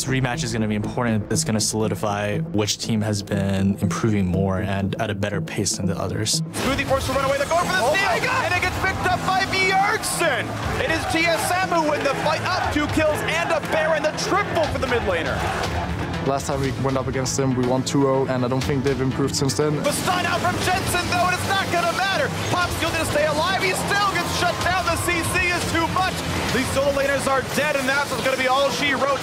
this rematch is going to be important. It's going to solidify which team has been improving more and at a better pace than the others. Smoothie forced to run away. They're going for the steal, and it gets picked up by Bjergsen. It is TSM who win the fight up. 2 kills and a Baron, the triple for the mid laner. Last time we went up against them, we won 2-0, and I don't think they've improved since then. The stun out from Jensen, though, and it's not going to matter. Pop's still going to stay alive. He still gets shut down. The CC is too much. These solo laners are dead, and that's going to be all she wrote.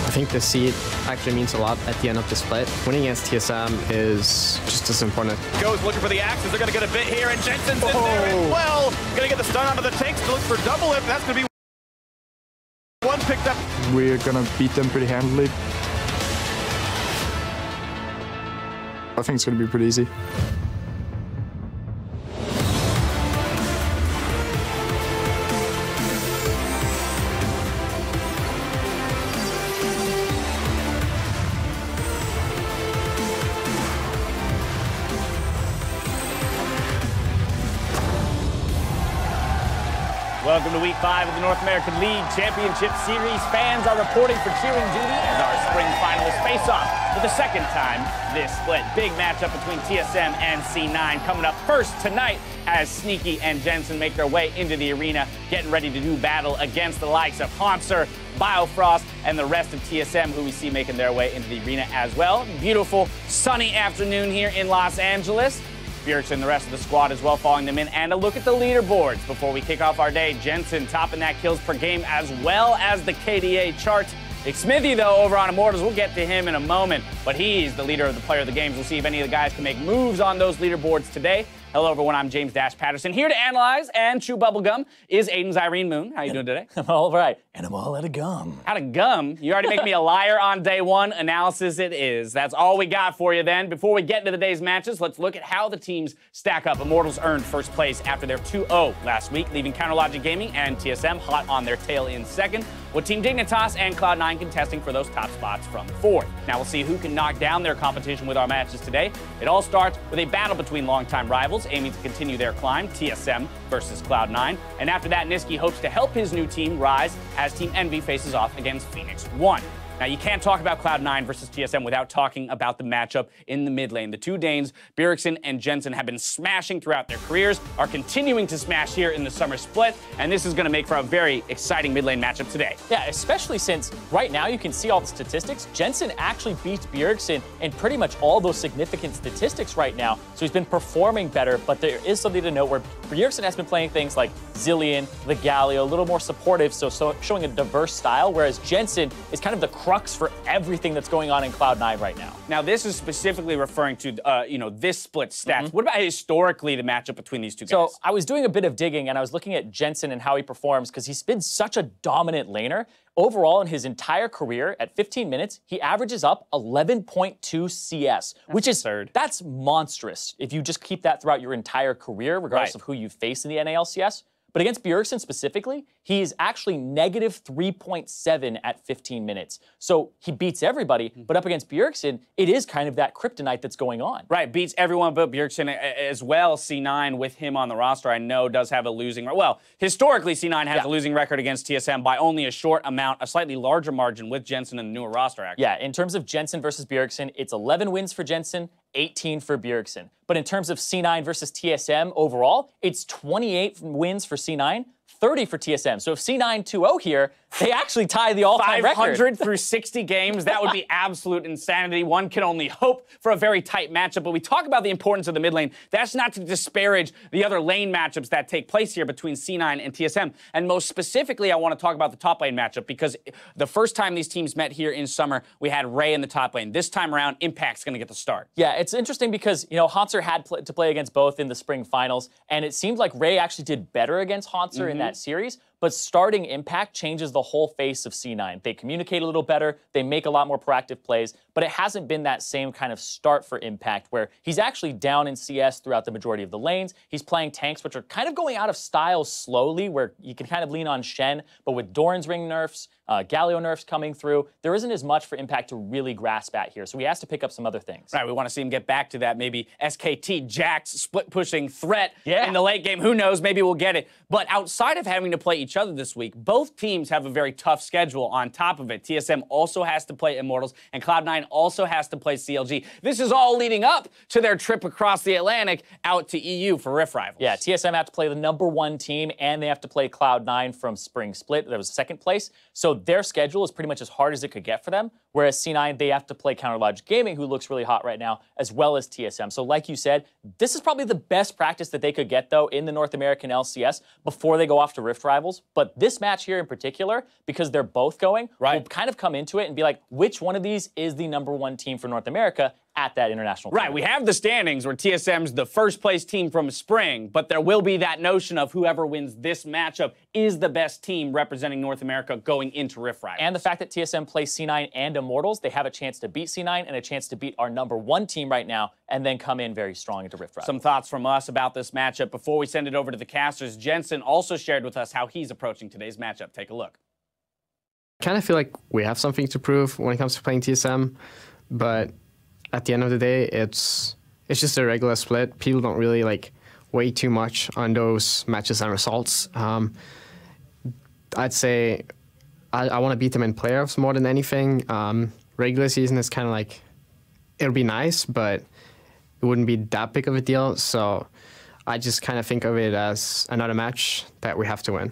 I think the seed actually means a lot at the end of the split. Winning against TSM is just as important. Goes looking for the axes. They're going to get a bit here, and Jensen's in there as well. Going to get the stun onto the tanks to look for double hit. That's going to be one picked up. We're going to beat them pretty handily. I think it's going to be pretty easy. Welcome to Week 5 of the North American League Championship Series. Fans are reporting for cheering duty as our spring finalists face off for the second time this split. Big matchup between TSM and C9 coming up first tonight as Sneaky and Jensen make their way into the arena, getting ready to do battle against the likes of Hauntzer, Biofrost, and the rest of TSM, who we see making their way into the arena as well. Beautiful sunny afternoon here in Los Angeles. Bjergsen and the rest of the squad as well following them in. And a look at the leaderboards before we kick off our day. Jensen topping that kills per game as well as the KDA chart. Smithy, though, over on Immortals, we'll get to him in a moment, but he's the leader of the player of the games. We'll see if any of the guys can make moves on those leaderboards today. Hello, everyone. I'm James Dash Patterson, here to analyze and chew bubblegum is Aiden's Irene Moon. How you doing today? I'm all right, and I'm all out of gum. Out of gum? You already make me a liar on day one. Analysis it is. That's all we got for you then. Before we get into the day's matches, let's look at how the teams stack up. Immortals earned first place after their 2-0 last week, leaving Counterlogic Gaming and TSM hot on their tail in second, with Team Dignitas and Cloud9 contesting for those top spots from fourth. Now we'll see who can knock down their competition with our matches today. It all starts with a battle between longtime rivals aiming to continue their climb, TSM versus Cloud9. And after that, Niski hopes to help his new team rise as Team Envy faces off against Phoenix 1. Now, you can't talk about Cloud9 versus TSM without talking about the matchup in the mid lane. The two Danes, Bjergsen and Jensen, have been smashing throughout their careers, are continuing to smash here in the summer split, and this is going to make for a very exciting mid lane matchup today. Yeah, especially since right now you can see all the statistics. Jensen actually beats Bjergsen in pretty much all those significant statistics right now, so he's been performing better, but there is something to note where Bjergsen has been playing things like Zillion, the Galio, a little more supportive, so showing a diverse style, whereas Jensen is kind of the crux for everything that's going on in Cloud9 right now. Now, this is specifically referring to, this split stats. What about historically the matchup between these two guys? So I was doing a bit of digging, and I was looking at Jensen and how he performs, because he's been such a dominant laner. Overall, in his entire career, at 15 minutes, he averages up 11.2 CS, which is absurd. That's monstrous if you just keep that throughout your entire career, regardless of who you face in the NALCS. But against Bjergsen specifically, he's actually negative 3.7 at 15 minutes. So he beats everybody, but up against Bjergsen, it is kind of that kryptonite that's going on. Right, beats everyone but Bjergsen as well. C9 with him on the roster, I know, does have a losing record. Well, historically, C9 has a losing record against TSM by only a short amount, a slightly larger margin with Jensen in the newer roster, actually. Yeah, in terms of Jensen versus Bjergsen, it's 11 wins for Jensen, 18 for Bjergsen. But in terms of C9 versus TSM overall, it's 28 wins for C9, 30 for TSM. So if C9 2-0 here, they actually tie the all-time record. 500 through 60 games, that would be absolute insanity. One can only hope for a very tight matchup, but we talk about the importance of the mid lane. That's not to disparage the other lane matchups that take place here between C9 and TSM. And most specifically, I want to talk about the top lane matchup, because the first time these teams met here in summer, we had Ray in the top lane. This time around, Impact's going to get the start. Yeah, it's interesting because, Hauntzer had to play against both in the spring finals, and it seemed like Ray actually did better against Hauntzer in that series. But starting Impact changes the whole face of C9. They communicate a little better, they make a lot more proactive plays, but it hasn't been that same kind of start for Impact where he's actually down in CS throughout the majority of the lanes. He's playing tanks, which are kind of going out of style slowly, where you can kind of lean on Shen, but with Doran's ring nerfs, Galio nerfs coming through, there isn't as much for Impact to really grasp at here, so he has to pick up some other things. Right, we want to see him get back to that, maybe SKT, Jax, split-pushing threat in the late game. Who knows, maybe we'll get it. But outside of having to play each each other this week. Both teams have a very tough schedule on top of it. TSM also has to play Immortals, and Cloud9 also has to play CLG. This is all leading up to their trip across the Atlantic out to EU for Rift Rivals. Yeah, TSM have to play the #1 team, and they have to play Cloud9 from Spring Split. That was second place. So their schedule is pretty much as hard as it could get for them, whereas C9, they have to play Counterlogic Gaming, who looks really hot right now, as well as TSM. So like you said, this is probably the best practice that they could get, though, in the North American LCS before they go off to Rift Rivals. But this match here in particular, because they're both going, will kind of come into it and be like, which one of these is the #1 team for North America at that international tournament? Right, we have the standings where TSM's the first place team from spring, but there will be that notion of whoever wins this matchup is the best team representing North America going into Rift Rivals. And the fact that TSM plays C9 and Immortals, they have a chance to beat C9 and a chance to beat our #1 team right now and then come in very strong into Rift Rivals. Some thoughts from us about this matchup before we send it over to the casters. Jensen also shared with us how he's approaching today's matchup. Take a look. I kind of feel like we have something to prove when it comes to playing TSM, but at the end of the day, it's just a regular split. People don't really weigh too much on those matches and results. I'd say I want to beat them in playoffs more than anything. Regular season is kind of it'll be nice, but it wouldn't be that big of a deal. So I just kind of think of it as another match that we have to win.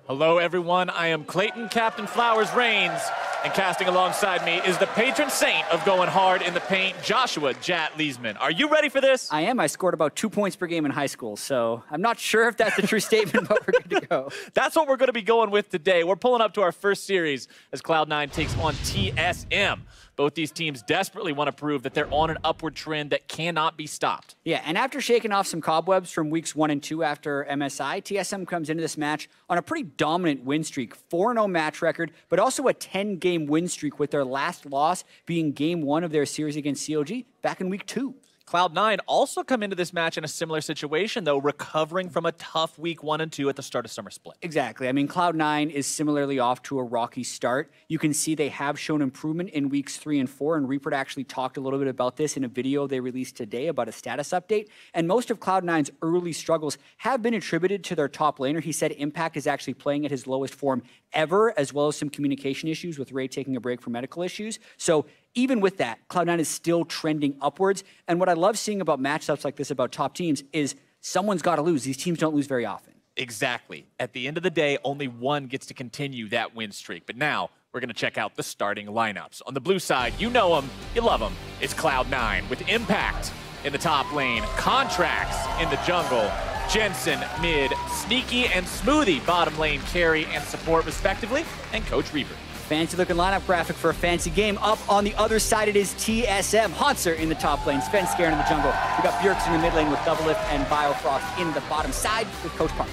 Hello, everyone. I am Clayton Captain Flowers Reigns, and casting alongside me is the patron saint of going hard in the paint, Joshua Jat Leesman. Are you ready for this? I am. I scored about 2 points per game in high school, so I'm not sure if that's a true statement, but we're good to go. That's what we're going to be going with today. We're pulling up to our first series as Cloud9 takes on TSM. Both these teams desperately want to prove that they're on an upward trend that cannot be stopped. Yeah, and after shaking off some cobwebs from weeks 1 and 2 after MSI, TSM comes into this match on a pretty dominant win streak, 4-0 match record, but also a 10-game win streak with their last loss being game 1 of their series against CLG back in week 2. Cloud9 also come into this match in a similar situation, though, recovering from a tough week 1 and 2 at the start of Summer Split. Exactly. I mean, Cloud9 is similarly off to a rocky start. You can see they have shown improvement in weeks 3 and 4, and Reaper actually talked a little bit about this in a video they released today about a status update. And most of Cloud9's early struggles have been attributed to their top laner. He said Impact is actually playing at his lowest form ever, as well as some communication issues with Ray taking a break for medical issues. So even with that, Cloud9 is still trending upwards. And what I love seeing about matchups like this about top teams is someone's got to lose. These teams don't lose very often. Exactly. At the end of the day, only one gets to continue that win streak. But now we're going to check out the starting lineups. On the blue side, you know them, you love them. It's Cloud9 with Impact in the top lane, Contracts in the jungle, Jensen mid, Sneaky and Smoothie bottom lane carry and support respectively, and Coach Reaper. Fancy looking lineup graphic for a fancy game. Up on the other side, it is TSM. Hauntzer in the top lane, Sven Scared in the jungle. We got Bjergsen in the mid lane with Doublelift and Biofrost in the bottom side with Coach Park.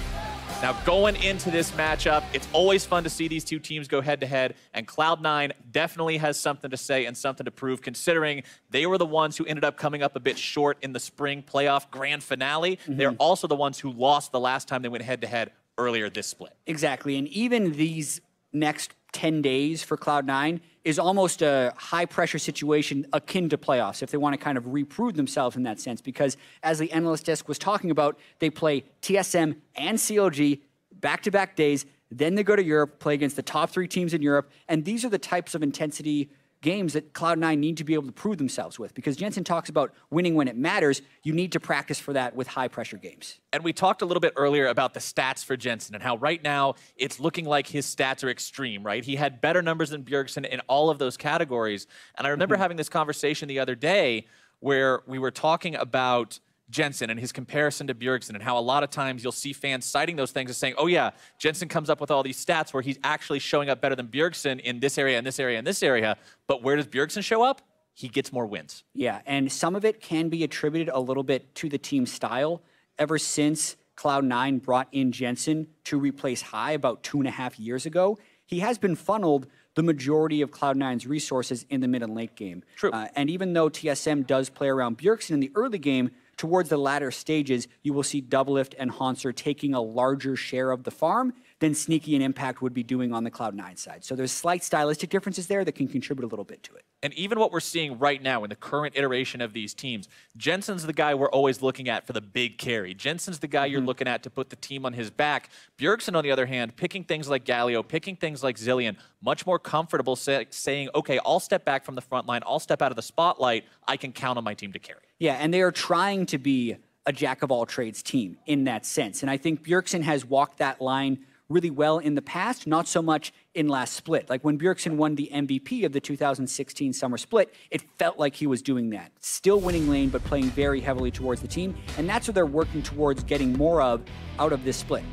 Now, going into this matchup, it's always fun to see these two teams go head-to-head, and Cloud9 definitely has something to say and something to prove, considering they were the ones who ended up coming up a bit short in the spring playoff grand finale. They're also the ones who lost the last time they went head-to-head earlier this split. Exactly, and even these next 10 days for Cloud9 is almost a high-pressure situation akin to playoffs if they want to kind of reprove themselves in that sense, because as the analyst desk was talking about, they play TSM and CLG back-to-back days, then they go to Europe, play against the top 3 teams in Europe, and these are the types of intensity games that Cloud9 need to be able to prove themselves with, because Jensen talks about winning when it matters. You need to practice for that with high-pressure games. And we talked a little bit earlier about the stats for Jensen and how right now it's looking like his stats are extreme, right? He had better numbers than Bjergsen in all of those categories. And I remember having this conversation the other day where we were talking about Jensen and his comparison to Bjergsen and how a lot of times you'll see fans citing those things as saying, oh yeah, Jensen comes up with all these stats where he's actually showing up better than Bjergsen in this area, and this area, and this area. But where does Bjergsen show up? He gets more wins. Yeah, and some of it can be attributed a little bit to the team style. Ever since Cloud9 brought in Jensen to replace High about 2.5 years ago, he has been funneled the majority of Cloud9's resources in the mid and late game. True. And even though TSM does play around Bjergsen in the early game, towards the latter stages, you will see Doublelift and Hauntzer taking a larger share of the farm than Sneaky and Impact would be doing on the Cloud9 side. So there's slight stylistic differences there that can contribute a little bit to it. And even what we're seeing right now in the current iteration of these teams, Jensen's the guy we're always looking at for the big carry. Jensen's the guy you're looking at to put the team on his back. Bjergsen, on the other hand, picking things like Galio, picking things like Zilean, much more comfortable saying, okay, I'll step back from the front line, I'll step out of the spotlight, I can count on my team to carry. Yeah, and they are trying to be a jack-of-all-trades team in that sense. And I think Bjergsen has walked that line really well in the past, not so much in last split. Like when Bjergsen won the MVP of the 2016 summer split, it felt like he was doing that. Still winning lane, but playing very heavily towards the team. And that's what they're working towards getting more of out of this split.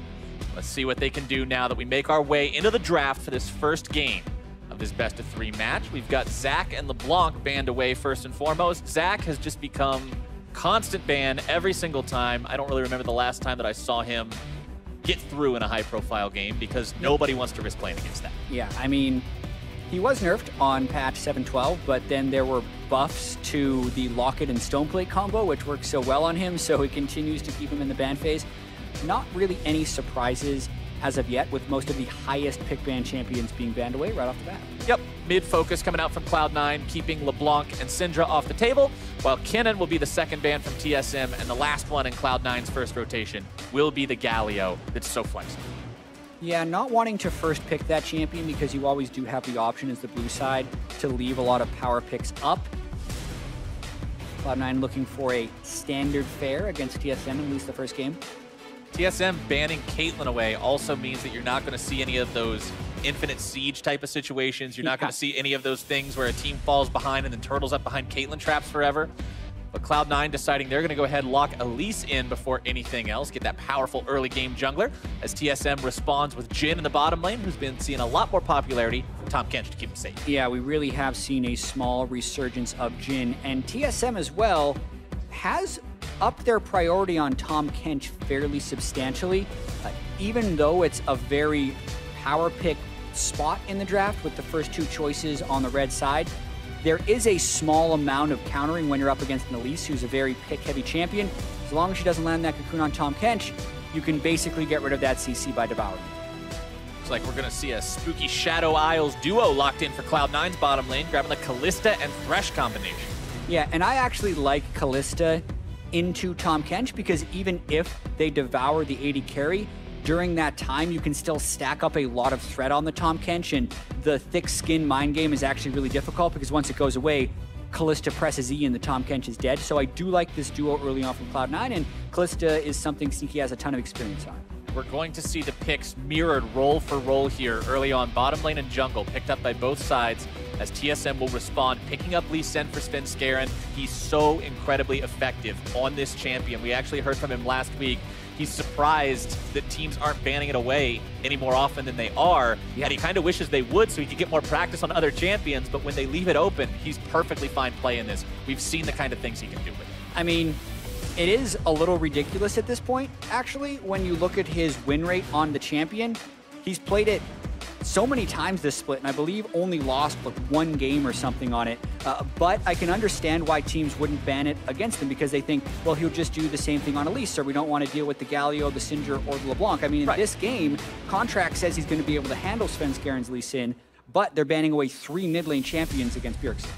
Let's see what they can do now that we make our way into the draft for this first game of this best-of-3 match. We've got Zach and LeBlanc banned away first and foremost. Zach has just become constant ban every single time. I don't really remember the last time that I saw him get through in a high-profile game because nobody wants to risk playing against that. Yeah, I mean, he was nerfed on patch 7.12, but then there were buffs to the Locket and Stoneplate combo, which works so well on him, so it continues to keep him in the ban phase. Not really any surprises as of yet, with most of the highest pick ban champions being banned away right off the bat. Yep, mid-focus coming out from Cloud9, keeping LeBlanc and Syndra off the table, while Kennen will be the second ban from TSM, and the last one in Cloud9's first rotation will be the Galio that's so flexible. Yeah, not wanting to first pick that champion because you always do have the option as the blue side to leave a lot of power picks up. Cloud9 looking for a standard fare against TSM in at least the first game. TSM banning Caitlyn away also means that you're not going to see any of those infinite siege type of situations. You're not going to see any of those things where a team falls behind and then turtles up behind Caitlyn traps forever. But Cloud9 deciding they're going to go ahead and lock Elise in before anything else, get that powerful early game jungler, as TSM responds with Jhin in the bottom lane, who's been seeing a lot more popularity from Tahm Kench to keep him safe. Yeah, we really have seen a small resurgence of Jhin, and TSM as well has upped their priority on Tahm Kench fairly substantially, even though it's a very power pick spot in the draft with the first two choices on the red side. There is a small amount of countering when you're up against an Elise, who's a very pick-heavy champion. As long as she doesn't land that cocoon on Tahm Kench, you can basically get rid of that CC by devouring. Looks like we're going to see a spooky Shadow Isles duo locked in for Cloud9's bottom lane, grabbing the Kalista and Thresh combination. Yeah, and I actually like Kalista into Tahm Kench because even if they devour the AD carry, during that time, you can still stack up a lot of threat on the Tahm Kench, and the thick skin mind game is actually really difficult because once it goes away, Kalista presses E and the Tahm Kench is dead. So I do like this duo early on from Cloud9, and Kalista is something Sneaky has a ton of experience on. We're going to see the picks mirrored role for role here early on. Bottom lane and jungle picked up by both sides as TSM will respond, picking up Lee Sin for Svenskeren. He's so incredibly effective on this champion. We actually heard from him last week. He's surprised that teams aren't banning it away any more often than they are, and he kind of wishes they would so he could get more practice on other champions, but when they leave it open, he's perfectly fine playing this. We've seen the kind of things he can do with it. I mean, it is a little ridiculous at this point, actually, when you look at his win rate on the champion. He's played it so many times this split, and I believe only lost like one game or something on it. But I can understand why teams wouldn't ban it against him because they think, well, he'll just do the same thing on Elise, or we don't want to deal with the Galio, the Syndra, or the LeBlanc. I mean, in this game, contract says he's going to be able to handle Svenskeren's Lee Sin, but they're banning away 3 mid lane champions against Bjergsen.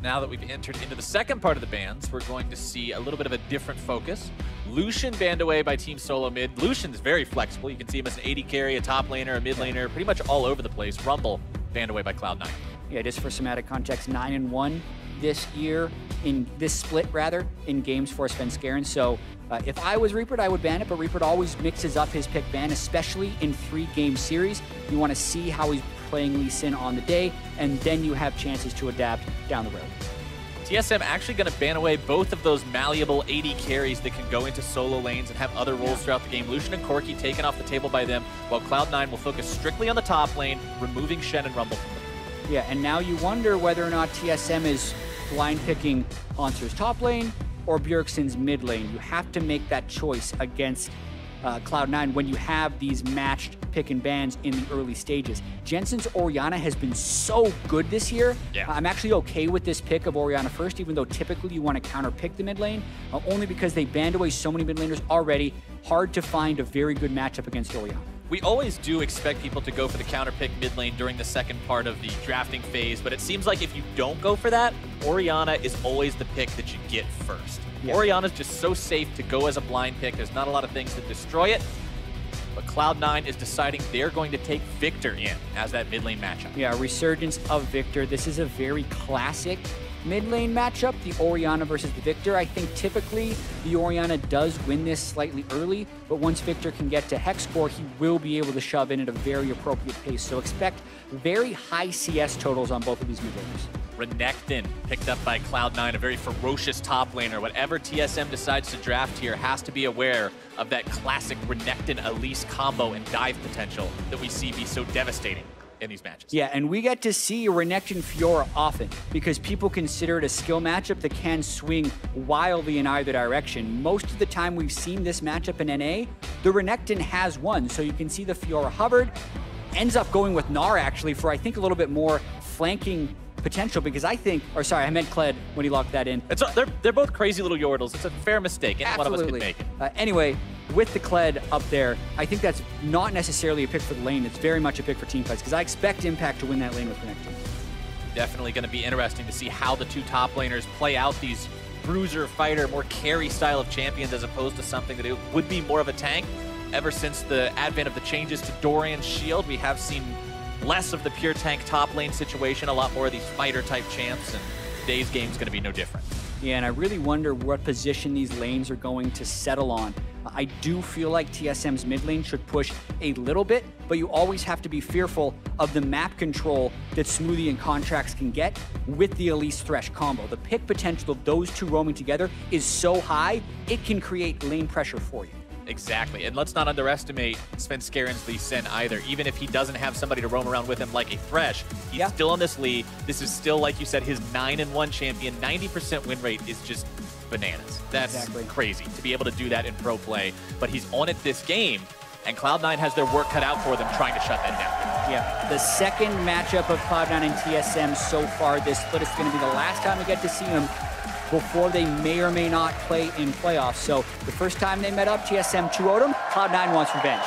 Now that we've entered into the second part of the bans, we're going to see a little bit of a different focus. Lucian banned away by Team SoloMid. Lucian's very flexible. You can see him as an AD carry, a top laner, a mid laner, pretty much all over the place. Rumble banned away by Cloud9. Yeah, just for some added context, 9-1 this year, in this split rather, in games for Svenskeren. So if I was Reaper, I would ban it, but Reaper always mixes up his pick ban, especially in 3-game series. You want to see how he's playing Lee Sin on the day, and then you have chances to adapt down the road. TSM actually going to ban away both of those malleable AD carries that can go into solo lanes and have other roles throughout the game. Lucian and Corki taken off the table by them, while Cloud9 will focus strictly on the top lane, removing Shen and Rumble from them. Yeah, and now you wonder whether or not TSM is blind picking Hauntzer's top lane or Bjergsen's mid lane. You have to make that choice against Cloud9 when you have these matched pick and bans in the early stages. Jensen's Orianna has been so good this year. Yeah. I'm actually okay with this pick of Orianna first, even though typically you want to counter pick the mid lane, only because they banned away so many mid laners already. Hard to find a very good matchup against Orianna. We always do expect people to go for the counter pick mid lane during the second part of the drafting phase, but it seems like if you don't go for that, Orianna is always the pick that you get first. Yeah. Orianna's just so safe to go as a blind pick. There's not a lot of things that destroy it. But Cloud9 is deciding they're going to take Victor in as that mid lane matchup. Yeah, resurgence of Victor. This is a very classic mid lane matchup, the Orianna versus the Victor. I think typically the Orianna does win this slightly early, but once Victor can get to hex score, he will be able to shove in at a very appropriate pace. So expect very high CS totals on both of these mid laners. Renekton picked up by Cloud9, a very ferocious top laner. Whatever TSM decides to draft here has to be aware of that classic Renekton-Elise combo and dive potential that we see be so devastating in these matches. Yeah, and we get to see Renekton Fiora often because people consider it a skill matchup that can swing wildly in either direction. Most of the time we've seen this matchup in NA, the Renekton has won. So you can see the Fiora hovered, ends up going with Gnar actually for I think a little bit more flanking potential because I think, or sorry, I meant Kled when he locked that in. They're both crazy little Yordles. It's a fair mistake. Any one of us could make it. Anyway, with the Kled up there, I think that's not necessarily a pick for the lane. It's very much a pick for team fights because I expect Impact to win that lane with Renekton. Definitely going to be interesting to see how the two top laners play out these bruiser, fighter, more carry style of champions as opposed to something that it would be more of a tank. Ever since the advent of the changes to Dorian's shield, we have seen less of the pure tank top lane situation, a lot more of these fighter type champs, and today's game's going to be no different. Yeah, and I really wonder what position these lanes are going to settle on. I do feel like TSM's mid lane should push a little bit, but you always have to be fearful of the map control that Smoothie and Contracts can get with the Elise Thresh combo. The pick potential of those two roaming together is so high, it can create lane pressure for you. Exactly, and let's not underestimate Svenskaren's Lee Sin either. Even if he doesn't have somebody to roam around with him like a Thresh, he's still on this Lee. This is still, like you said, his 9-1 champion. 90% win rate is just bananas. That's crazy to be able to do that in pro play, but he's on it this game, and Cloud9 has their work cut out for them trying to shut that down. Yeah, the second matchup of Cloud9 and TSM so far this split is going to be the last time we get to see them before they may or may not play in playoffs. So the first time they met up, TSM 2-0'd them, Cloud9 wants revenge.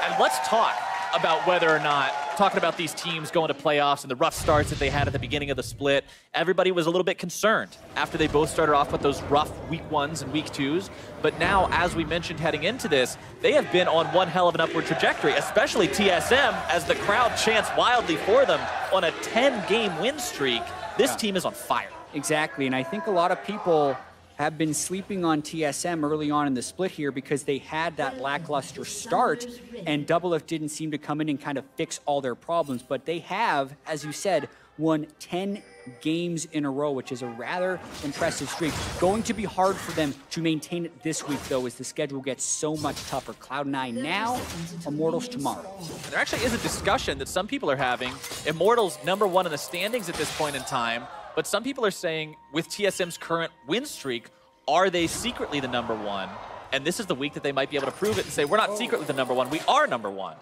And let's talk about whether or not, talking about these teams going to playoffs and the rough starts that they had at the beginning of the split, everybody was a little bit concerned after they both started off with those rough week 1s and week 2s. But now, as we mentioned heading into this, they have been on one hell of an upward trajectory, especially TSM, as the crowd chants wildly for them on a 10-game win streak. This team is on fire. Exactly, and I think a lot of people have been sleeping on TSM early on in the split here because they had that lackluster start and Doublelift didn't seem to come in and kind of fix all their problems, but they have, as you said, won 10 games in a row, which is a rather impressive streak. Going to be hard for them to maintain it this week, though, as the schedule gets so much tougher. Cloud9 now, Immortals tomorrow. There actually is a discussion that some people are having. Immortals #1 in the standings at this point in time, but some people are saying with TSM's current win streak, are they secretly the #1? And this is the week that they might be able to prove it and say, we're not secretly the #1, we are #1.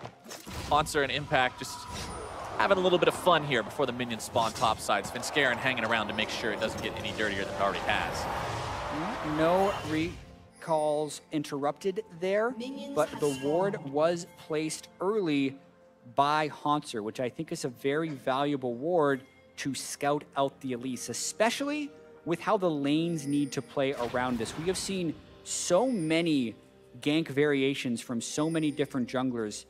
Hauntzer and Impact just having a little bit of fun here before the minions spawn topside. Svenskaren hanging around to make sure it doesn't get any dirtier than it already has. No recalls interrupted there, but the ward was placed early by Hauntzer, which I think is a very valuable ward to scout out the Elise, especially with how the lanes need to play around this. We have seen so many gank variations from so many different junglers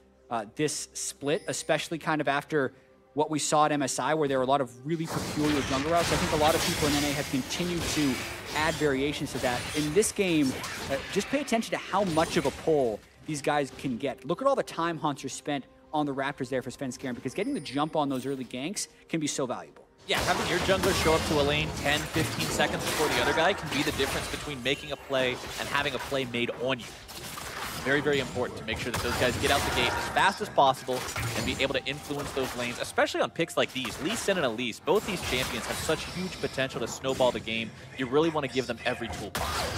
this split, especially kind of after what we saw at MSI, where there were a lot of really peculiar jungle routes. I think a lot of people in NA have continued to add variations to that. In this game, just pay attention to how much of a pull these guys can get. Look at all the time Hauntzer spent on the Raptors there for Svenskaren, because getting the jump on those early ganks can be so valuable. Yeah, having your jungler show up to a lane 10, 15 seconds before the other guy can be the difference between making a play and having a play made on you. Very, very important to make sure that those guys get out the gate as fast as possible and be able to influence those lanes, especially on picks like these. Lee Sin and Elise, both these champions have such huge potential to snowball the game. You really want to give them every tool possible.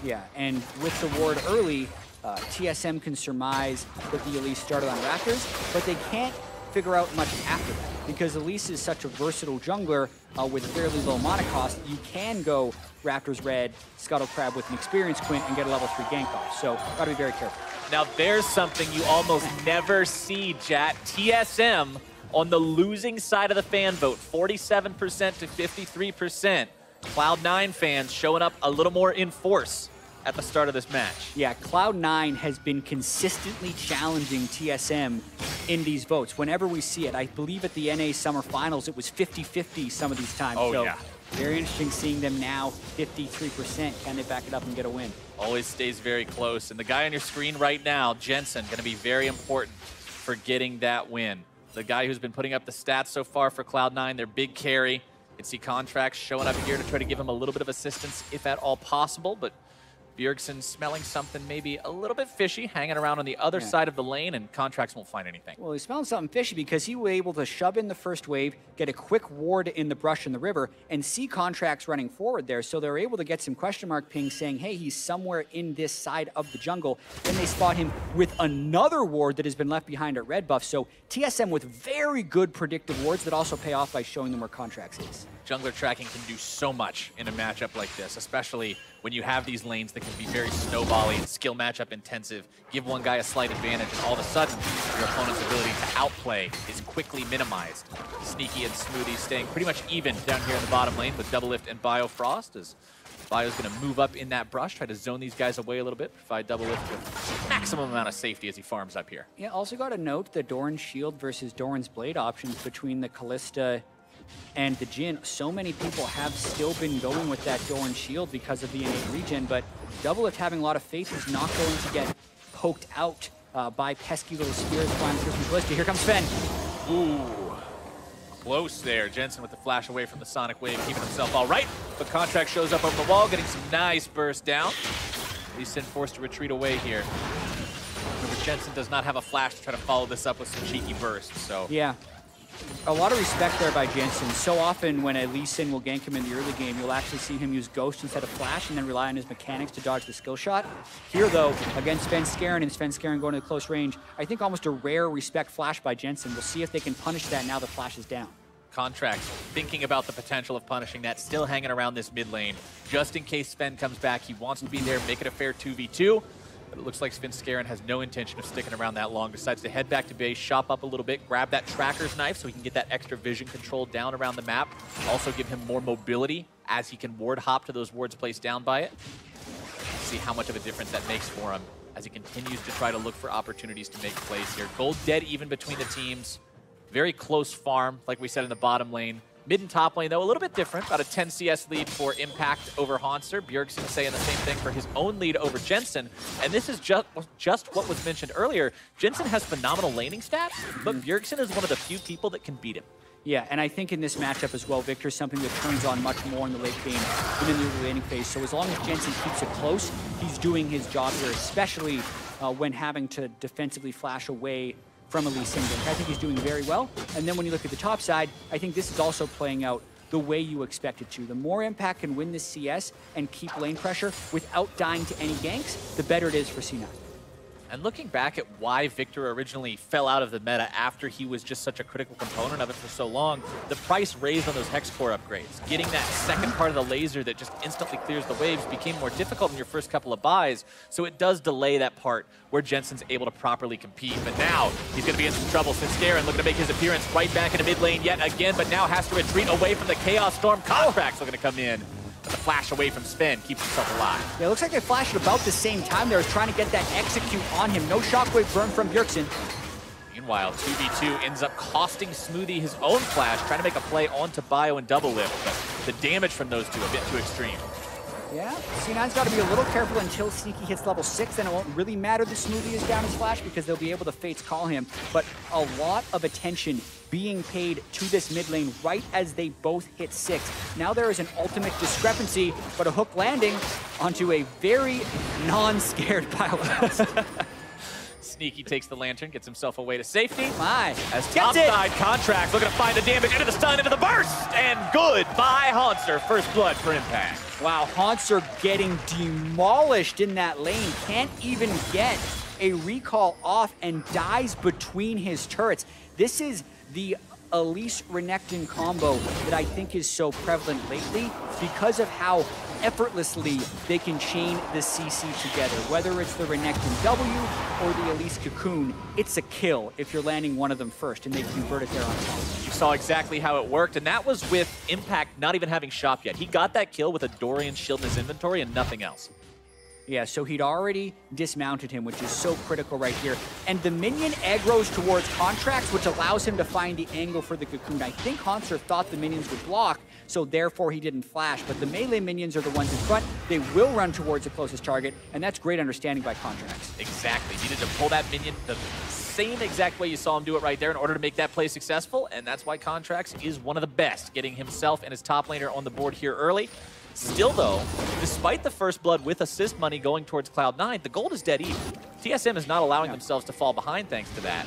Yeah, and with the ward early, TSM can surmise that the Elise started on Raptors, but they can't figure out much after that, because Elise is such a versatile jungler with fairly low mana cost. You can go Raptors Red, Scuttle Crab with an experienced Quint and get a level 3 gank off, so gotta be very careful. Now there's something you almost never see, Jat. TSM on the losing side of the fan vote, 47% to 53%. Cloud9 fans showing up a little more in force at the start of this match. Yeah, Cloud9 has been consistently challenging TSM in these votes. Whenever we see it, I believe at the NA Summer Finals, it was 50-50 some of these times. Oh, so yeah. Very interesting seeing them now 53%. Can they back it up and get a win? Always stays very close. And the guy on your screen right now, Jensen, going to be very important for getting that win. The guy who's been putting up the stats so far for Cloud9, their big carry. You can see Contracts showing up here to try to give him a little bit of assistance, if at all possible. But Bjergsen smelling something maybe a little bit fishy, hanging around on the other side of the lane, and Contracts won't find anything. Well, he's smelling something fishy because he was able to shove in the first wave, get a quick ward in the brush in the river, and see Contracts running forward there. So they're able to get some question mark pings saying, hey, he's somewhere in this side of the jungle. Then they spot him with another ward that has been left behind at red buff. So TSM with very good predictive wards that also pay off by showing them where Contracts is. Jungler tracking can do so much in a matchup like this, especially when you have these lanes that can be very snowbally and skill matchup intensive. Give one guy a slight advantage, and all of a sudden, your opponent's ability to outplay is quickly minimized. Sneaky and Smoothie staying pretty much even down here in the bottom lane with Double Lift and Biofrost, as Bio's going to move up in that brush, try to zone these guys away a little bit, provide Double Lift with maximum amount of safety as he farms up here. Yeah, also got to note the Doran's Shield versus Doran's Blade options between the Kalista and the Jhin. So many people have still been going with that Doran's Shield because of the innate regen, but Double Lift having a lot of faith is not going to get poked out by pesky little spears flying through from Kalista. Here comes Sven. Ooh, close there. Jensen with the flash away from the Sonic Wave, keeping himself all right, but Contract shows up over the wall, getting some nice burst down. Lee Sin forced to retreat away here. Remember, Jensen does not have a flash to try to follow this up with some cheeky bursts, so... Yeah. A lot of respect there by Jensen. So often when a Lee Sin will gank him in the early game, you'll actually see him use Ghost instead of Flash and then rely on his mechanics to dodge the skill shot. Here, though, against Svenskeren and Svenskeren going to the close range, I think almost a rare respect Flash by Jensen. We'll see if they can punish that now the Flash is down. Contract thinking about the potential of punishing that, still hanging around this mid lane. Just in case Sven comes back, he wants to be there, make it a fair 2v2. But it looks like Svenskeren has no intention of sticking around that long. Decides to head back to base, shop up a little bit, grab that Tracker's Knife so he can get that extra vision control down around the map. Also give him more mobility as he can ward hop to those wards placed down by it. See how much of a difference that makes for him as he continues to try to look for opportunities to make plays here. Gold dead even between the teams. Very close farm, like we said in the bottom lane. Mid and top lane, though, a little bit different. About a 10 CS lead for Impact over Hanser. Bjergsen saying the same thing for his own lead over Jensen. And this is just what was mentioned earlier. Jensen has phenomenal laning stats, but Bjergsen is one of the few people that can beat him. Yeah, and I think in this matchup as well, Victor's something that turns on much more in the late game than in the early laning phase. So as long as Jensen keeps it close, he's doing his job here, especially when having to defensively flash away from a Lee Sin gank. I think he's doing very well. And then when you look at the top side, I think this is also playing out the way you expect it to. The more Impact can win this CS and keep lane pressure without dying to any ganks, the better it is for C9. And looking back at why Victor originally fell out of the meta after he was just such a critical component of it for so long, the price raised on those Hex Core upgrades. Getting that second part of the laser that just instantly clears the waves became more difficult in your first couple of buys, so it does delay that part where Jensen's able to properly compete. But now he's going to be in some trouble. Svenskeren looking to make his appearance right back into mid lane yet again, but now has to retreat away from the Chaos Storm. Contracts looking to come in. The flash away from Sven keeps himself alive. Yeah, it looks like they flashed at about the same time. They were trying to get that execute on him. No shockwave burn from Bjergsen. Meanwhile, 2v2 ends up costing Smoothie his own flash, trying to make a play onto Bio and Double Lift, but the damage from those two a bit too extreme. Yeah, C9's got to be a little careful until Sneaky hits level 6, then it won't really matter that Smoothie is down his flash because they'll be able to Fates call him. But a lot of attention being paid to this mid lane right as they both hit 6. Now there is an ultimate discrepancy, but a hook landing onto a very non-scared Biofrost. Sneaky takes the lantern, gets himself away to safety. My, as topside Contracts looking to find the damage into the stun, into the burst, and good by Hanser. First blood for Impact. Wow, Hanser getting demolished in that lane. Can't even get a recall off and dies between his turrets. This is the Elise Renekton combo that I think is so prevalent lately because of how effortlessly they can chain the CC together. Whether it's the Renekton W or the Elise Cocoon, it's a kill if you're landing one of them first, and they convert it there on top. You saw exactly how it worked, and that was with Impact not even having shop yet. He got that kill with a Dorian shield in his inventory and nothing else. Yeah, so he'd already dismounted him, which is so critical right here. And the minion aggroes towards Contracts, which allows him to find the angle for the Cocoon. I think Hanser thought the minions would block, so therefore he didn't flash. But the melee minions are the ones in front. They will run towards the closest target, and that's great understanding by Contracts. Exactly. Needed to pull that minion the same exact way you saw him do it right there in order to make that play successful, and that's why Contracts is one of the best, getting himself and his top laner on the board here early. Still, though, despite the first blood with assist money going towards Cloud9, the gold is dead even. TSM is not allowing themselves to fall behind thanks to that.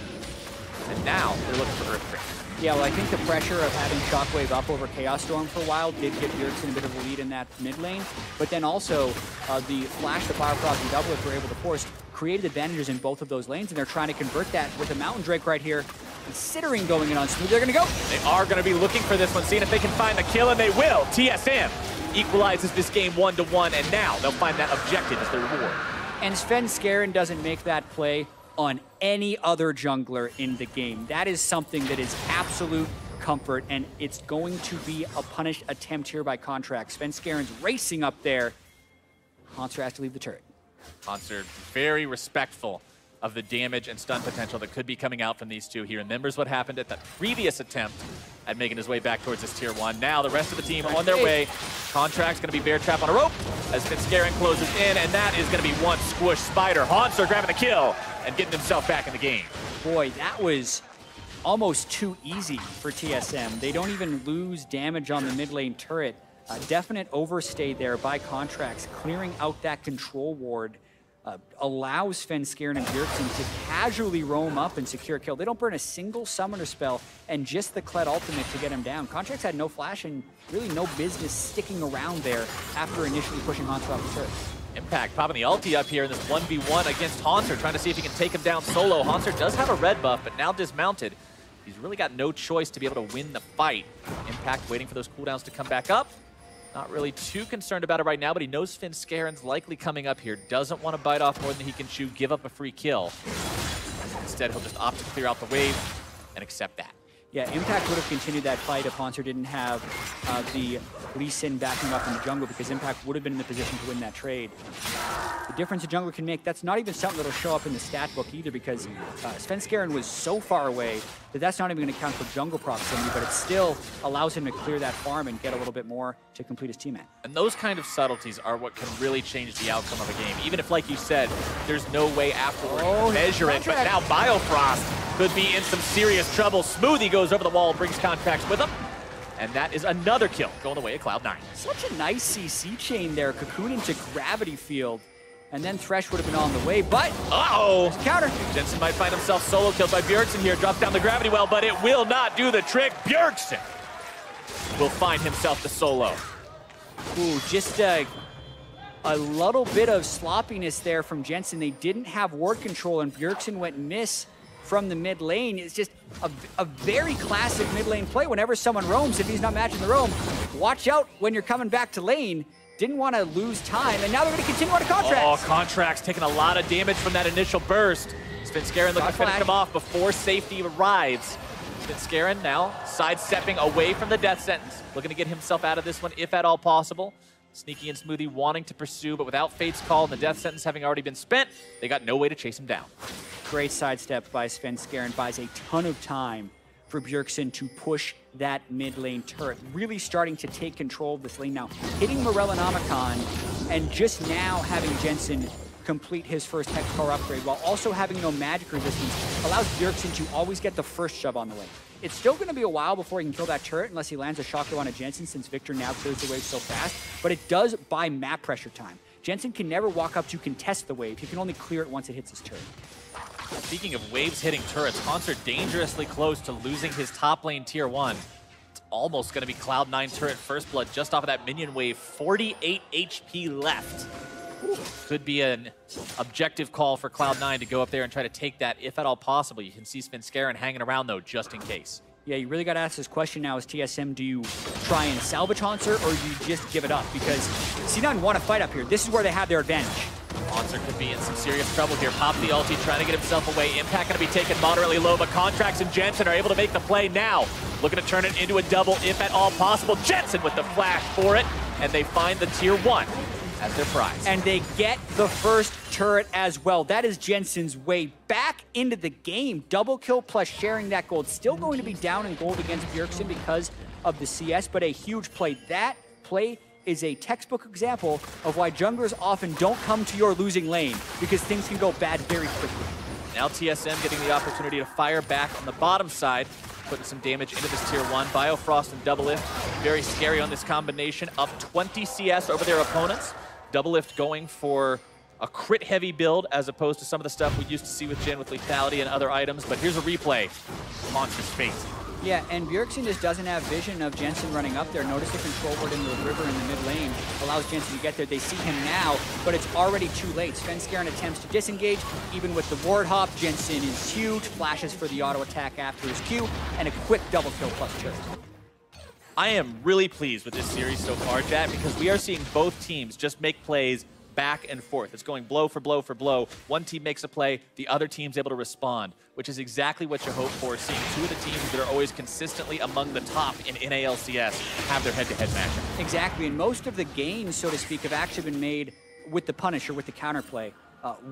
And now they're looking for Earthquake. Yeah, well, I think the pressure of having Shockwave up over Chaos Storm for a while did give Bjergsen a bit of a lead in that mid lane. But then also, the flash, the Fire Frost, and Doubleth were able to force created advantages in both of those lanes, and they're trying to convert that with a Mountain Drake right here. Considering going in on Smooth, they're going to go. They are going to be looking for this one, seeing if they can find the kill, and they will. TSM equalizes this game 1-1, and now they'll find that objective as their reward. And Svenskeren doesn't make that play on any other jungler in the game. That is something that is absolute comfort, and it's going to be a punished attempt here by Contract. Svenskeren's racing up there. Hanser has to leave the turret. Hanser very respectful of the damage and stun potential that could be coming out from these two. He remembers what happened at the previous attempt at making his way back towards this tier 1. Now the rest of the team on their way. Contract's going to be bear trap on a rope as Svenskeren closes in, and that is going to be one squish spider. Hanser grabbing the kill and getting himself back in the game. Boy, that was almost too easy for TSM. They don't even lose damage on the mid lane turret. A definite overstay there by Contracts, clearing out that control ward. Allows Svenskeren and Bjergsen to casually roam up and secure a kill. They don't burn a single summoner spell and just the Kled ultimate to get him down. Contracts had no flash and really no business sticking around there after initially pushing Hanser off the turret. Impact popping the ulti up here in this 1v1 against Hanser, trying to see if he can take him down solo. Hanser does have a red buff, but now dismounted. He's really got no choice to be able to win the fight. Impact waiting for those cooldowns to come back up. Not really too concerned about it right now, but he knows Svenskeren's likely coming up here. Doesn't want to bite off more than he can chew, give up a free kill. Instead, he'll just opt to clear out the wave and accept that. Yeah, Impact would have continued that fight if Hanser didn't have the Lee Sin backing up in the jungle, because Impact would have been in the position to win that trade. The difference a jungler can make, that's not even something that'll show up in the stat book either, because Svenskeren was so far away that that's not even going to count for jungle proximity, but it still allows him to clear that farm and get a little bit more to complete his teammate. And those kind of subtleties are what can really change the outcome of a game. Even if, like you said, there's no way afterward to measure it, but now Biofrost could be in some serious trouble. Smoothie goes over the wall, brings Contracts with him. And that is another kill going away at Cloud9. Such a nice CC chain there. Cocoon into Gravity Field. And then Thresh would have been on the way, but... Uh-oh! Counter. Jensen might find himself solo killed by Bjergsen here. Drops down the Gravity Well, but it will not do the trick. Bjergsen will find himself the solo. Ooh, just a little bit of sloppiness there from Jensen. They didn't have ward control, and Bjergsen went miss from the mid lane. It's just a very classic mid lane play. Whenever someone roams, if he's not matching the roam, watch out when you're coming back to lane. Didn't want to lose time, and now they're going to continue on to Contracts. Oh, Contracts taking a lot of damage from that initial burst. Svenskeren looking to finish him off before safety arrives. Svenskeren now sidestepping away from the death sentence, looking to get himself out of this one if at all possible. Sneaky and Smoothie wanting to pursue, but without Fate's Call and the death sentence having already been spent, they got no way to chase him down. Great sidestep by Svenskeren, buys a ton of time for Bjergsen to push that mid lane turret, really starting to take control of this lane now, hitting Morellonomicon, and just now having Jensen complete his first Hex Core upgrade while also having no magic resistance allows Bjergsen to always get the first shove on the lane. It's still going to be a while before he can kill that turret unless he lands a Shocker on a Jensen, since Victor now clears the wave so fast, but it does buy map pressure time. Jensen can never walk up to contest the wave. He can only clear it once it hits his turret. Speaking of waves hitting turrets, Hanser dangerously close to losing his top lane tier 1. It's almost going to be Cloud9 turret first blood just off of that minion wave. 48 HP left. Could be an objective call for Cloud9 to go up there and try to take that if at all possible. You can see Svenskeren hanging around though, just in case. Yeah, you really got to ask this question now as TSM. Do you try and salvage Haunter, or do you just give it up? Because C9 want to fight up here. This is where they have their advantage. Haunter could be in some serious trouble here. Pop the ulti, trying to get himself away. Impact going to be taken moderately low, but Contracts and Jensen are able to make the play now. Looking to turn it into a double if at all possible. Jensen with the flash for it, and they find the tier 1 as their prize. And they get the first turret as well. That is Jensen's way back into the game. Double kill plus sharing that gold. Still going to be down in gold against Bjergsen because of the CS, but a huge play. That play is a textbook example of why junglers often don't come to your losing lane, because things can go bad very quickly. Now TSM getting the opportunity to fire back on the bottom side, putting some damage into this tier 1. Biofrost and Doublelift, very scary on this combination. Up 20 CS over their opponents. Doublelift going for a crit-heavy build as opposed to some of the stuff we used to see with Jen with lethality and other items. But here's a replay. Monster's face. Yeah, and Bjergsen just doesn't have vision of Jensen running up there. Notice the control word in the river in the mid lane allows Jensen to get there. They see him now, but it's already too late. Svenskeren attempts to disengage. Even with the ward hop, Jensen is huge. Flashes for the auto attack after his Q, and a quick double kill plus turret. I am really pleased with this series so far, Chat, because we are seeing both teams just make plays back and forth. It's going blow for blow for blow. One team makes a play, the other team's able to respond, which is exactly what you hope for, seeing two of the teams that are always consistently among the top in NALCS have their head-to-head matchup. Exactly, and most of the gains, so to speak, have actually been made with the punish or with the counterplay.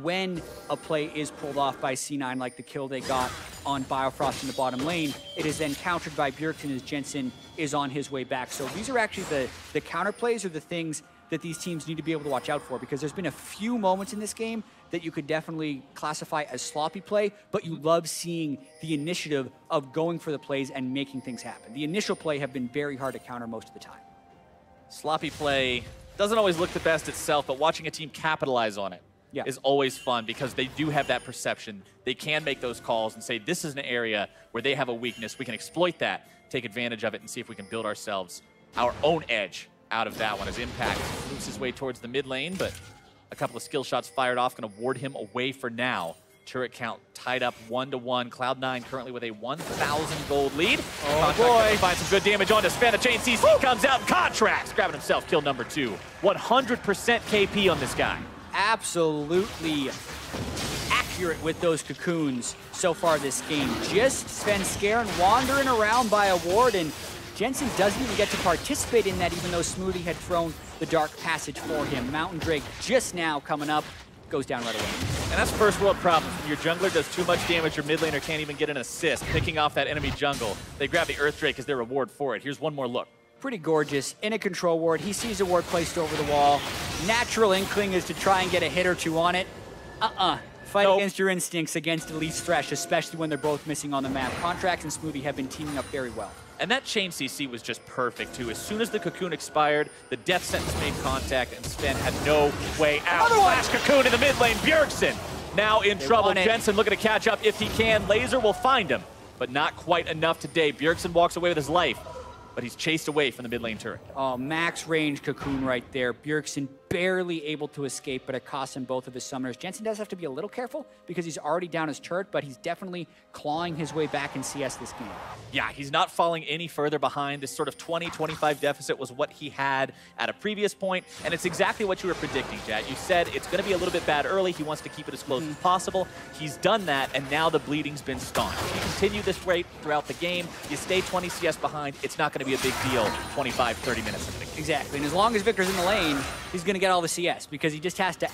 When a play is pulled off by C9, like the kill they got on Biofrost in the bottom lane, it is then countered by Bjergsen as Jensen is on his way back. So these are actually the counterplays or the things that these teams need to be able to watch out for, because there's been a few moments in this game that you could definitely classify as sloppy play, but you love seeing the initiative of going for the plays and making things happen. The initial play have been very hard to counter most of the time. Sloppy play doesn't always look the best itself, but watching a team capitalize on it is always fun, because they do have that perception. They can make those calls and say, this is an area where they have a weakness. We can exploit that, take advantage of it, and see if we can build ourselves our own edge out of that one, as Impact moves his way towards the mid lane, but a couple of skill shots fired off, going to ward him away for now. Turret count tied up 1-1. Cloud9 currently with a 1,000 gold lead. Oh boy. Finds some good damage onto Sven. A chain CC comes out. Contracts grabbing himself kill number 2. 100% KP on this guy. Absolutely accurate with those cocoons so far this game. Just Svenskeren wandering around by a ward, and Jensen doesn't even get to participate in that, even though Smoothie had thrown the Dark Passage for him. Mountain Drake just now coming up, goes down right away. And that's first world problems. When your jungler does too much damage, your mid laner can't even get an assist, picking off that enemy jungle. They grab the Earth Drake as their reward for it. Here's one more look. Pretty gorgeous. In a control ward, he sees a ward placed over the wall. Natural inkling is to try and get a hit or two on it. Fight against your instincts against Elise Thresh, especially when they're both missing on the map. Contracts and Smoothie have been teaming up very well. And that chain CC was just perfect, too. As soon as the cocoon expired, the death sentence made contact, and Sven had no way out. Flash cocoon in the mid lane. Bjergsen now in trouble. Jensen looking to catch up if he can. Laser will find him, but not quite enough today. Bjergsen walks away with his life, but he's chased away from the mid lane turret. Oh, max range cocoon right there. Bjergsen barely able to escape, but it costs him both of his summoners. Jensen does have to be a little careful because he's already down his turret, but he's definitely clawing his way back in CS this game. Yeah, he's not falling any further behind. This sort of 20-25 deficit was what he had at a previous point, and it's exactly what you were predicting, Jad. You said it's going to be a little bit bad early. He wants to keep it as close as possible. He's done that, and now the bleeding's been staunched. If you continue this rate throughout the game, you stay 20 CS behind, it's not going to be a big deal 25, 30 minutes into the game. Exactly, and as long as Victor's in the lane, he's going to get all the CS, because he just has to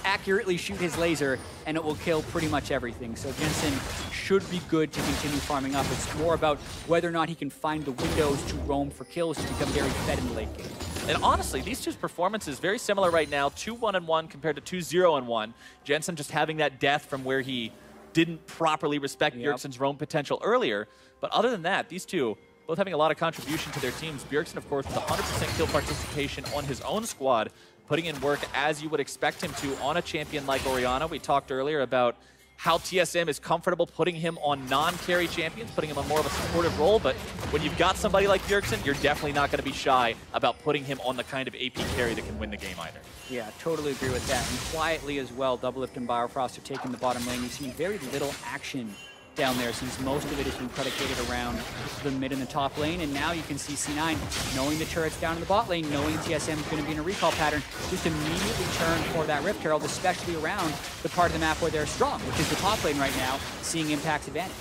accurately shoot his laser, and it will kill pretty much everything. So Jensen should be good to continue farming up. It's more about whether or not he can find the windows to roam for kills to become very fed in the late game. And honestly, these two's performances very similar right now. 2-1-1 compared to 2-0-1. Jensen just having that death from where he didn't properly respect Bjergsen's roam potential earlier. But other than that, these two both having a lot of contribution to their teams. Bjergsen, of course, with 100% kill participation on his own squad, putting in work as you would expect him to on a champion like Orianna. We talked earlier about how TSM is comfortable putting him on non-carry champions, putting him on more of a supportive role, but when you've got somebody like Bjergsen, you're definitely not going to be shy about putting him on the kind of AP carry that can win the game either. Yeah, totally agree with that. And quietly as well, Doublelift and Biofrost are taking the bottom lane. You've seen very little action down there, since most of it has been predicated around the mid and the top lane. And now you can see C9, knowing the turret's down in the bot lane, knowing TSM is going to be in a recall pattern, just immediately turn for that Rift Herald, especially around the part of the map where they're strong, which is the top lane right now, seeing Impact's advantage.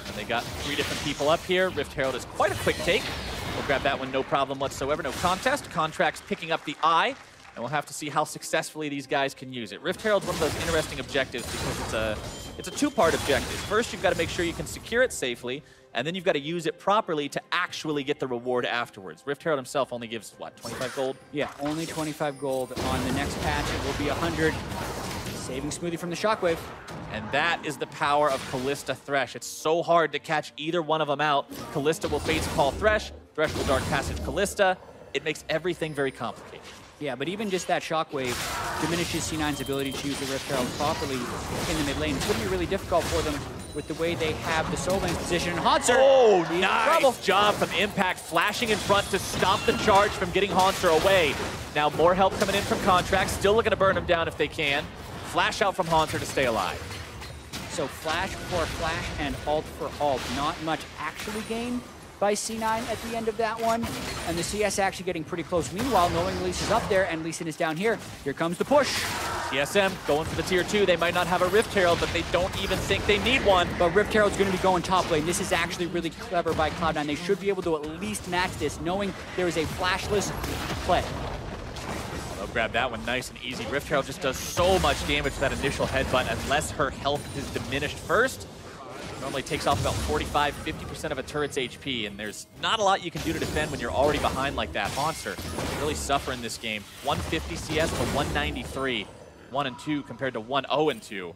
And they got 3 different people up here. Rift Herald is quite a quick take. We'll grab that one, no problem whatsoever, no contest. Contract's picking up the eye, and we'll have to see how successfully these guys can use it. Rift Herald's one of those interesting objectives because it's a 2-part objective. First, you've got to make sure you can secure it safely, and then you've got to use it properly to actually get the reward afterwards. Rift Herald himself only gives, what, 25 gold? Yeah, only 25 gold. On the next patch, it will be 100. Saving Smoothie from the Shockwave. And that is the power of Kalista Thresh. It's so hard to catch either one of them out. Kalista will Fate's Call Thresh. Thresh will Dark Passage Kalista. It makes everything very complicated. Yeah, but even just that Shockwave diminishes C9's ability to use the Rift Herald properly in the mid lane. It's going to be really difficult for them with the way they have the Soul Lane's position. And Hanser, oh, nice job from Impact, flashing in front to stop the charge from getting Hanser away. Now more help coming in from Contract, still looking to burn him down if they can. Flash out from Hanser to stay alive. So flash for flash and ult for ult. Not much actually gained by C9 at the end of that one. And the CS actually getting pretty close. Meanwhile, knowing Lee is up there and Lee Sin is down here, here comes the push. TSM going for the tier 2. They might not have a Rift Herald, but they don't even think they need one. But Rift Herald's going to be going top lane. This is actually really clever by Cloud9. They should be able to at least match this, knowing there is a flashless play. They'll grab that one nice and easy. Rift Herald just does so much damage to that initial headbutt unless her health is diminished first. Normally takes off about 45–50% of a turret's HP, and there's not a lot you can do to defend when you're already behind like that. Hanser really suffering this game. 150 CS to 193. 1-2 compared to 1-0-2.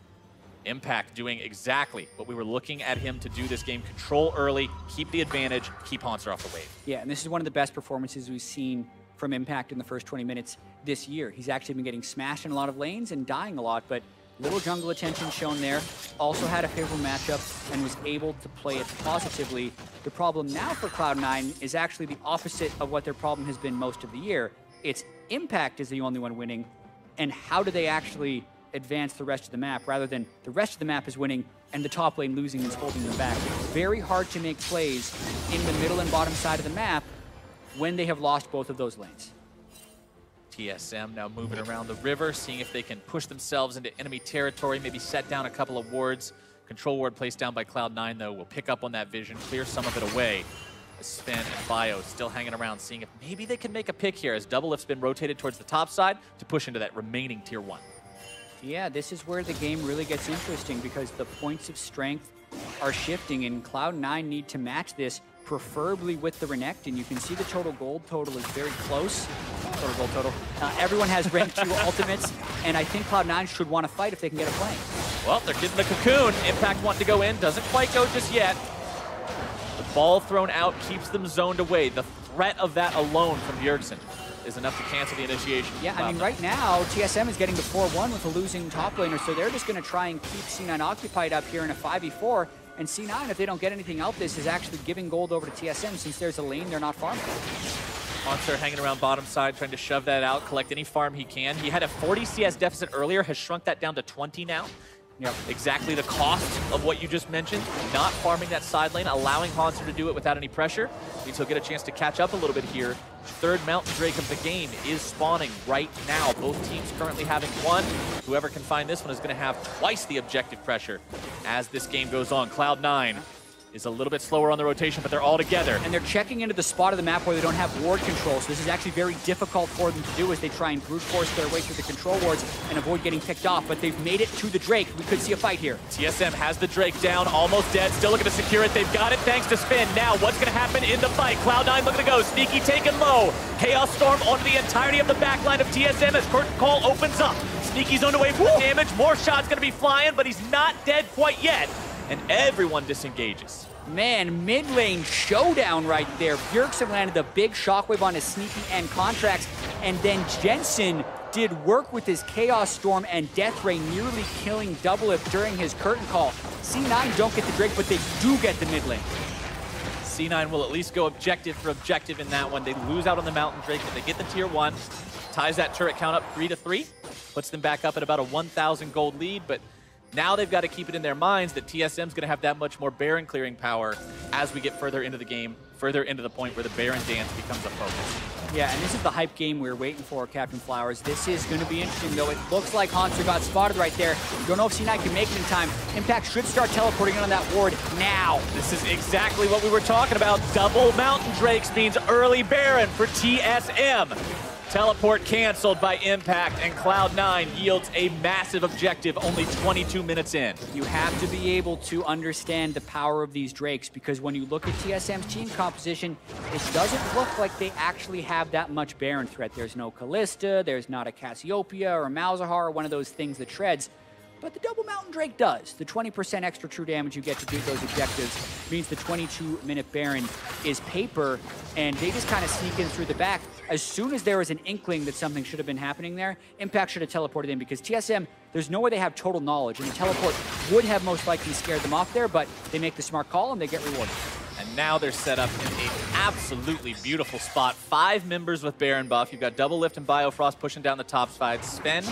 Impact doing exactly what we were looking at him to do this game. Control early, keep the advantage, keep Hanser off the wave. Yeah, and this is one of the best performances we've seen from Impact in the first 20 minutes this year. He's actually been getting smashed in a lot of lanes and dying a lot, but little jungle attention shown there. Also had a favorable matchup and was able to play it positively. The problem now for Cloud9 is actually the opposite of what their problem has been most of the year. It's Impact is the only one winning, and how do they actually advance the rest of the map rather than the rest of the map is winning and the top lane losing and holding them back. It's very hard to make plays in the middle and bottom side of the map when they have lost both of those lanes. TSM now moving around the river, seeing if they can push themselves into enemy territory, maybe set down a couple of wards. Control ward placed down by Cloud9, though, will pick up on that vision, clear some of it away. Sven and Bio still hanging around, seeing if maybe they can make a pick here as Double Lift's been rotated towards the top side to push into that remaining tier 1. Yeah, this is where the game really gets interesting because the points of strength are shifting, and Cloud9 need to match this, preferably with the Renekton. You can see the total gold total is very close. Total gold total. Everyone has rank 2 ultimates, and I think Cloud9 should want to fight if they can get a play. Well, they're getting the cocoon. Impact wanting to go in, doesn't quite go just yet. The ball thrown out keeps them zoned away. The threat of that alone from Bjergsen is enough to cancel the initiation. Yeah, I mean, right now, TSM is getting the 4-1 with a losing top laner, so they're just going to try and keep C9 occupied up here in a 5v4. And C9, if they don't get anything out this, is actually giving gold over to TSM since there's a lane they're not farming. Hanser hanging around bottom side, trying to shove that out, collect any farm he can. He had a 40 CS deficit earlier, has shrunk that down to 20 now. Yep. Exactly the cost of what you just mentioned. Not farming that side lane, allowing Hanser to do it without any pressure. Means he'll get a chance to catch up a little bit here. Third Mountain Drake of the game is spawning right now. Both teams currently having one. Whoever can find this one is going to have twice the objective pressure as this game goes on. Cloud9 is a little bit slower on the rotation, but they're all together. And they're checking into the spot of the map where they don't have ward control, so this is actually very difficult for them to do as they try and brute force their way through the control wards and avoid getting picked off, but they've made it to the Drake. We could see a fight here. TSM has the Drake down, almost dead, still looking to secure it. They've got it thanks to Spin. Now, what's going to happen in the fight? Cloud9 looking to go, Sneaky taken low. Chaos Storm onto the entirety of the backline of TSM as Curtain Call opens up. Sneaky's on the way for the damage, more shots going to be flying, but he's not dead quite yet. And everyone disengages. Man, mid lane showdown right there. Bjergsen landed a big shockwave on his Sneaky and Contracts, and then Jensen did work with his Chaos Storm and Death Ray, nearly killing Doublelift during his Curtain Call. C9 don't get the Drake, but they do get the mid lane. C9 will at least go objective for objective in that one. They lose out on the Mountain Drake, but they get the tier 1. Ties that turret count up 3-3. Puts them back up at about a 1,000 gold lead, but Now they've got to keep it in their minds that TSM's going to have that much more Baron clearing power as we get further into the game, further into the point where the Baron dance becomes a focus. Yeah, and this is the hype game we were waiting for, Captain Flowers. This is going to be interesting, though. It looks like Hanser got spotted right there. Don't know if C9 can make it in time. Impact should start teleporting in on that ward now. This is exactly what we were talking about. Double Mountain Drakes means early Baron for TSM. Teleport canceled by Impact, and Cloud9 yields a massive objective only 22 minutes in. You have to be able to understand the power of these Drakes, because when you look at TSM's team composition, it doesn't look like they actually have that much Baron threat. There's no Kalista, there's not a Cassiopeia or a Malzahar, or one of those things that shreds. But the Double Mountain Drake does. The 20% extra true damage you get to do those objectives means the 22-minute Baron is paper, and they just kind of sneak in through the back. As soon as there was an inkling that something should have been happening there, Impact should have teleported in, because TSM, there's no way they have total knowledge, and the teleport would have most likely scared them off there, but they make the smart call and they get rewarded. And now they're set up in an absolutely beautiful spot. 5 members with Baron buff. You've got Double Lift and Biofrost pushing down the top side. Sven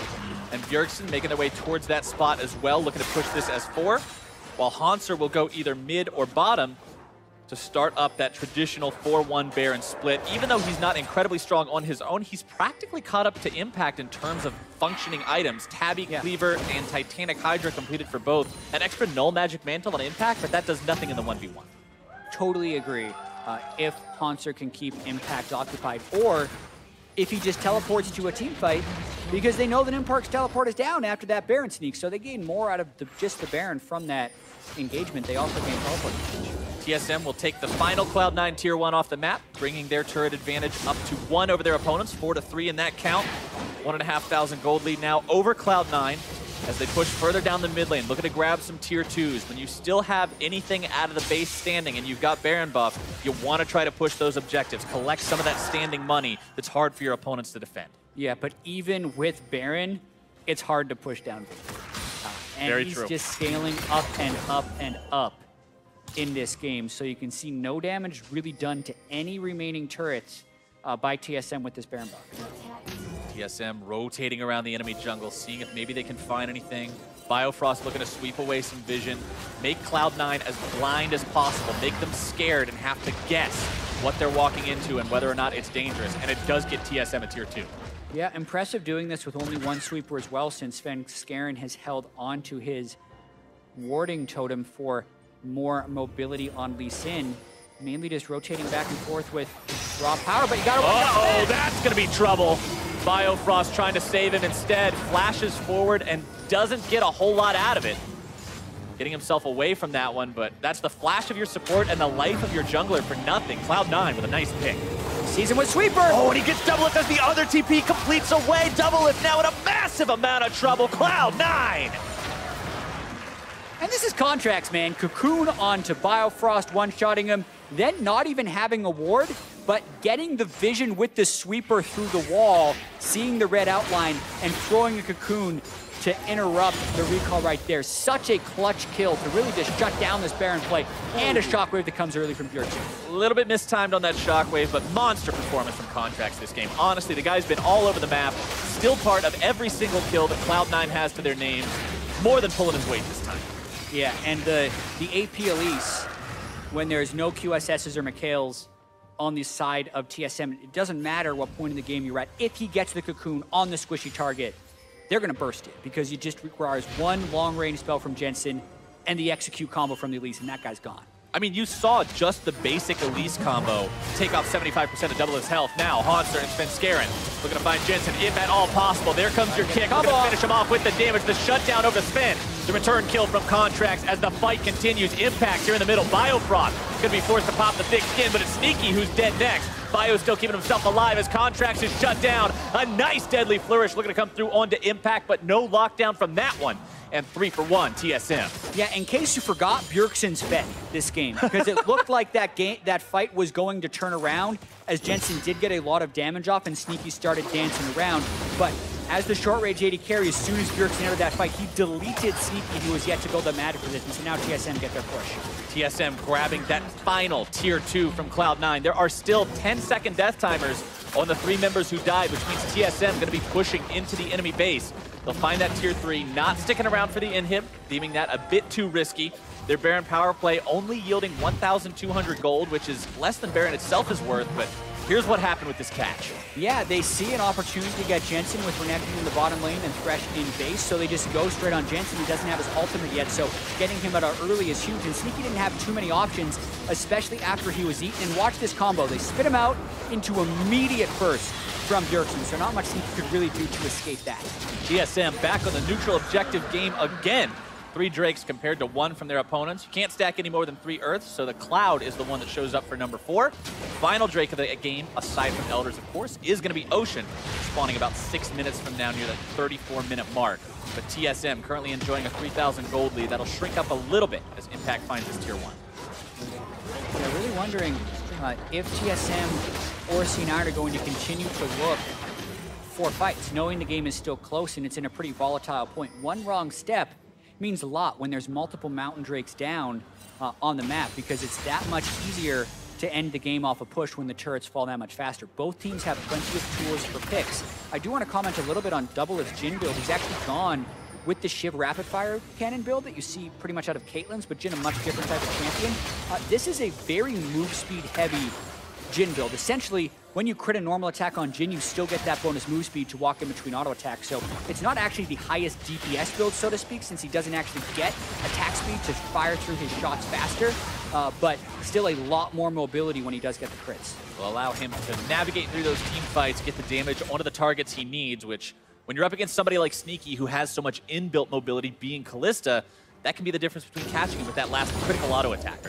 and Bjergsen making their way towards that spot as well, looking to push this as 4, while Hanser will go either mid or bottom to start up that traditional 4-1 Baron split. Even though he's not incredibly strong on his own, he's practically caught up to Impact in terms of functioning items. Tabby, Cleaver, and Titanic Hydra completed for both. An extra Null Magic Mantle on Impact, but that does nothing in the 1v1. Totally agree. If Hanser can keep Impact occupied, or if he just teleports to a team fight, because they know that Impact's teleport is down after that Baron sneak, so they gain more out of just the Baron from that engagement. They also gain teleport damage. TSM will take the final Cloud9 Tier 1 off the map, bringing their turret advantage up to 1 over their opponents, 4-3 in that count. 1,500 gold lead now over Cloud9 as they push further down the mid lane, looking to grab some Tier 2s. When you still have anything out of the base standing and you've got Baron buff, you want to try to push those objectives, collect some of that standing money that's hard for your opponents to defend. Yeah, but even with Baron, it's hard to push down. And Very he's true. just scaling up and up and up in this game, so you can see no damage really done to any remaining turrets by TSM with this Baron buff. TSM rotating around the enemy jungle, seeing if maybe they can find anything. Biofrost looking to sweep away some vision, make Cloud9 as blind as possible, make them scared and have to guess what they're walking into and whether or not it's dangerous, and it does get TSM a Tier 2. Yeah, impressive doing this with only one sweeper as well, since Sven Skaren has held onto his warding totem for more mobility on Lee Sin, mainly just rotating back and forth with raw power, but you gotta watch out. Uh-oh, that's gonna be trouble. Biofrost trying to save him instead, flashes forward and doesn't get a whole lot out of it. Getting himself away from that one, but that's the flash of your support and the life of your jungler for nothing. Cloud9 with a nice pick. Season with sweeper. Oh, and he gets double lift as the other TP completes away. Double lift now in a massive amount of trouble. Cloud9. And this is contracts, man. Cocoon onto Biofrost, one-shotting him, then not even having a ward, but getting the vision with the sweeper through the wall, seeing the red outline, and throwing a Cocoon to interrupt the recall right there. Such a clutch kill to really just shut down this Baron play, and a shockwave that comes early from Bjergsen. A little bit mistimed on that shockwave, but monster performance from Contracts this game. Honestly, the guy's been all over the map, still part of every single kill that Cloud9 has to their name, more than pulling his weight this time. Yeah, and the AP Elise, when there's no QSSs or McHale's on the side of TSM, it doesn't matter what point in the game you're at. If he gets the Cocoon on the squishy target, they're going to burst it, because it just requires one long-range spell from Jensen and the execute combo from the Elise, and that guy's gone. I mean, you saw just the basic Elise combo take off 75% of double his health. Now, Hanser and Sven Skaren looking to find Jensen if at all possible. There comes your kick. We're going to finish him off with the damage. The shutdown over to Sven. The return kill from Contracts as the fight continues. Impact here in the middle. Biofrost going to be forced to pop the thick skin, but it's Sneaky who's dead next. Bio still keeping himself alive as Contracts is shut down. A nice deadly flourish looking to come through onto Impact, but no lockdown from that one. And 3-for-1 TSM. Yeah, in case you forgot, Bjergsen's fed this game, because it looked like that fight was going to turn around, as Jensen did get a lot of damage off and Sneaky started dancing around. But as the short-range AD carry, as soon as Bjergsen entered that fight, he deleted Sneaky, who was yet to build up magic resistance, and now TSM get their push. TSM grabbing that final tier 2 from Cloud9. There are still 10-second death timers on the 3 members who died, which means TSM going to be pushing into the enemy base. They'll find that tier 3, not sticking around for the inhib, deeming that a bit too risky. Their Baron power play only yielding 1,200 gold, which is less than Baron itself is worth, but here's what happened with this catch. Yeah, they see an opportunity to get Jensen with Renekton in the bottom lane and Thresh in base, so they just go straight on Jensen. He doesn't have his ultimate yet, so getting him at our early is huge. And Sneaky didn't have too many options, especially after he was eaten. And watch this combo. They spit him out into immediate burst from Bjergsen, so not much Sneaky could really do to escape that. TSM back on the neutral objective game again. 3 Drakes compared to 1 from their opponents. You can't stack any more than 3 Earths, so the Cloud is the one that shows up for number 4. Final Drake of the game, aside from Elders, of course, is going to be Ocean, spawning about 6 minutes from now near the 34-minute mark. But TSM currently enjoying a 3,000 gold lead. That'll shrink up a little bit as Impact finds his tier 1. Yeah, really wondering if TSM or C9 are going to continue to look for fights, knowing the game is still close and it's in a pretty volatile point. One wrong step means a lot when there's multiple Mountain Drakes down on the map, because it's that much easier to end the game off a push when the turrets fall that much faster. Both teams have plenty of tools for picks. I do want to comment a little bit on Doublelift's Jhin build. He's actually gone with the Shiv rapid fire cannon build that you see pretty much out of Caitlyn's, but Jhin a much different type of champion. This is a very move speed heavy Jhin build. Essentially, when you crit a normal attack on Jhin, you still get that bonus move speed to walk in between auto attacks. So it's not actually the highest DPS build, so to speak, since he doesn't actually get attack speed to fire through his shots faster, but still a lot more mobility when he does get the crits. Will allow him to navigate through those team fights, get the damage onto the targets he needs, which when you're up against somebody like Sneaky who has so much inbuilt mobility being Kalista, that can be the difference between catching him with that last critical auto attack.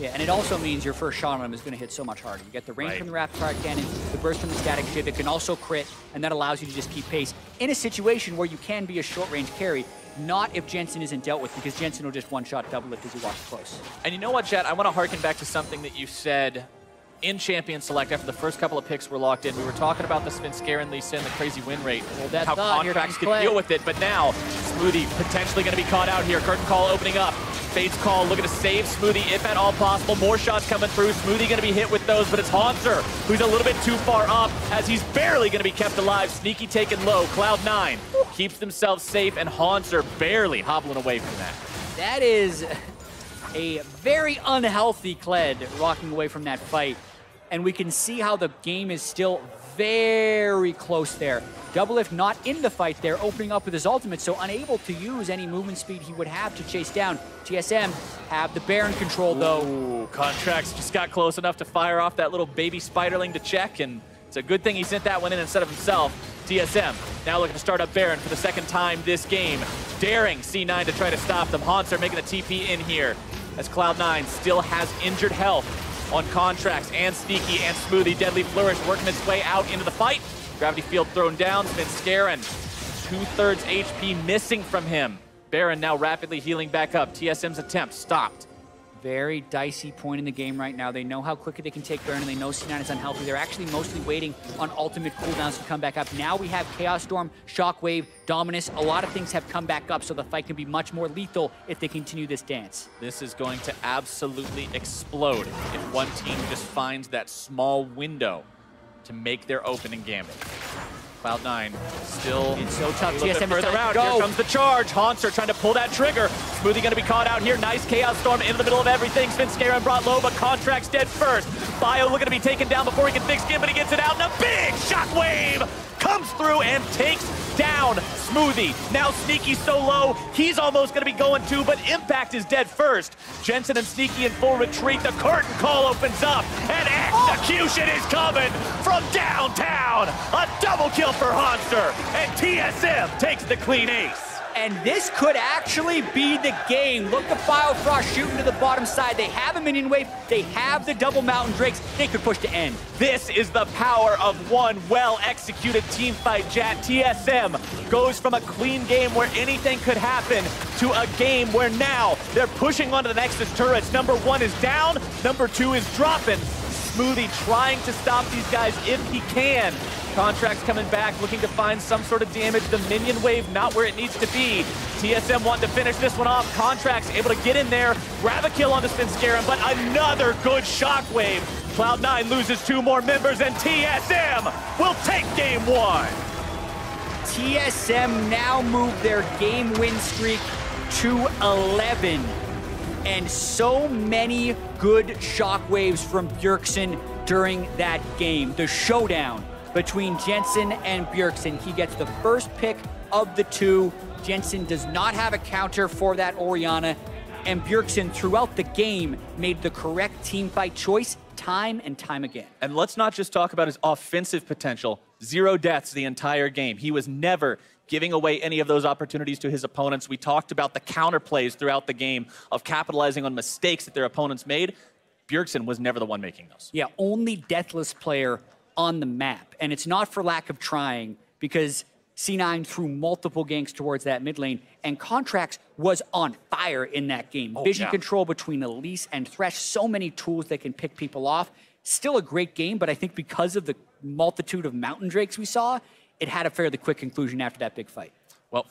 Yeah, and it also means your first shot on him is going to hit so much harder. You get the range from the rapid fire cannon, the burst from the static shiv. It can also crit, and that allows you to just keep pace in a situation where you can be a short-range carry. Not if Jensen isn't dealt with, because Jensen will just one-shot Doublelift as he walks close. And you know what, Chet? I want to harken back to something that you said in Champion Select after the first couple of picks were locked in. We were talking about the Svenskeren, Lee Sin, the crazy win rate, how contracts could deal with it, but now Smoothie potentially going to be caught out here. Curtain Call opening up. Fade's Call looking to save Smoothie if at all possible. More shots coming through. Smoothie going to be hit with those, but it's Haunter who's a little bit too far up as he's barely going to be kept alive. Sneaky taken low. Cloud9 keeps themselves safe, and Haunter barely hobbling away from that. That is a very unhealthy Kled walking away from that fight. And we can see how the game is still very close there. Doublelift not in the fight there, opening up with his ultimate, so unable to use any movement speed he would have to chase down. TSM have the Baron control, though. Ooh, Contracts just got close enough to fire off that little baby spiderling to check, and it's a good thing he sent that one in instead of himself. TSM now looking to start up Baron for the second time this game, daring C9 to try to stop them. Haunter making the TP in here, as Cloud9 still has injured health on Contracts and Sneaky and Smoothie. Deadly Flourish working its way out into the fight. Gravity Field thrown down. Svenskeren, 2/3 HP missing from him. Baron now rapidly healing back up. TSM's attempt stopped. Very dicey point in the game right now. They know how quickly they can take Baron, and they know C9 is unhealthy. They're actually mostly waiting on ultimate cooldowns to come back up. Now we have Chaos Storm, Shockwave, Dominus. A lot of things have come back up, so the fight can be much more lethal if they continue this dance. This is going to absolutely explode if one team just finds that small window to make their opening gambit. Cloud9 still it's so tough. a little bit TSM further out. Here comes the charge. Haunter trying to pull that trigger. Smoothie going to be caught out here. Nice Chaos Storm into the middle of everything. Svenskeren brought low, but Contract's dead first. Bio looking to be taken down before he can fix Skin, but he gets it out, and a big shockwave comes through and takes down Smoothie. Now Sneaky so low, he's almost going to be going too, but Impact is dead first. Jensen and Sneaky in full retreat. The curtain call opens up, and execution is coming from downtown. A double kill for Haunter, and TSM takes the clean ace. And this could actually be the game. Look at Biofrost shooting to the bottom side. They have a minion wave. They have the double Mountain Drakes. They could push to end. This is the power of one well-executed team fight, Jat. TSM goes from a clean game where anything could happen to a game where now they're pushing onto the Nexus turrets. Number 1 is down. Number 2 is dropping. Smoothie trying to stop these guys if he can. Contracts coming back, looking to find some sort of damage. The minion wave not where it needs to be. TSM wanting to finish this one off. Contracts able to get in there, grab a kill on the Spinscarum, but another good shockwave. Cloud9 loses 2 more members, and TSM will take game 1. TSM now move their game win streak to 11. And so many good shockwaves from Bjergsen during that game. The showdown between Jensen and Bjergsen. He gets the first pick of the 2. Jensen does not have a counter for that Orianna. And Bjergsen, throughout the game, made the correct teamfight choice time and time again. And let's not just talk about his offensive potential. 0 deaths the entire game. He was never giving away any of those opportunities to his opponents. We talked about the counterplays throughout the game of capitalizing on mistakes that their opponents made. Bjergsen was never the one making those. Yeah, only deathless player on the map. And it's not for lack of trying, because C9 threw multiple ganks towards that mid lane, and Contracts was on fire in that game. Vision control between Elise and Thresh, so many tools that can pick people off. Still a great game, but I think because of the multitude of Mountain Drakes we saw, it had a fairly quick conclusion after that big fight. Well,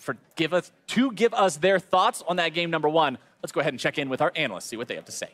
to give us their thoughts on that game number 1, let's go ahead and check in with our analysts, see what they have to say.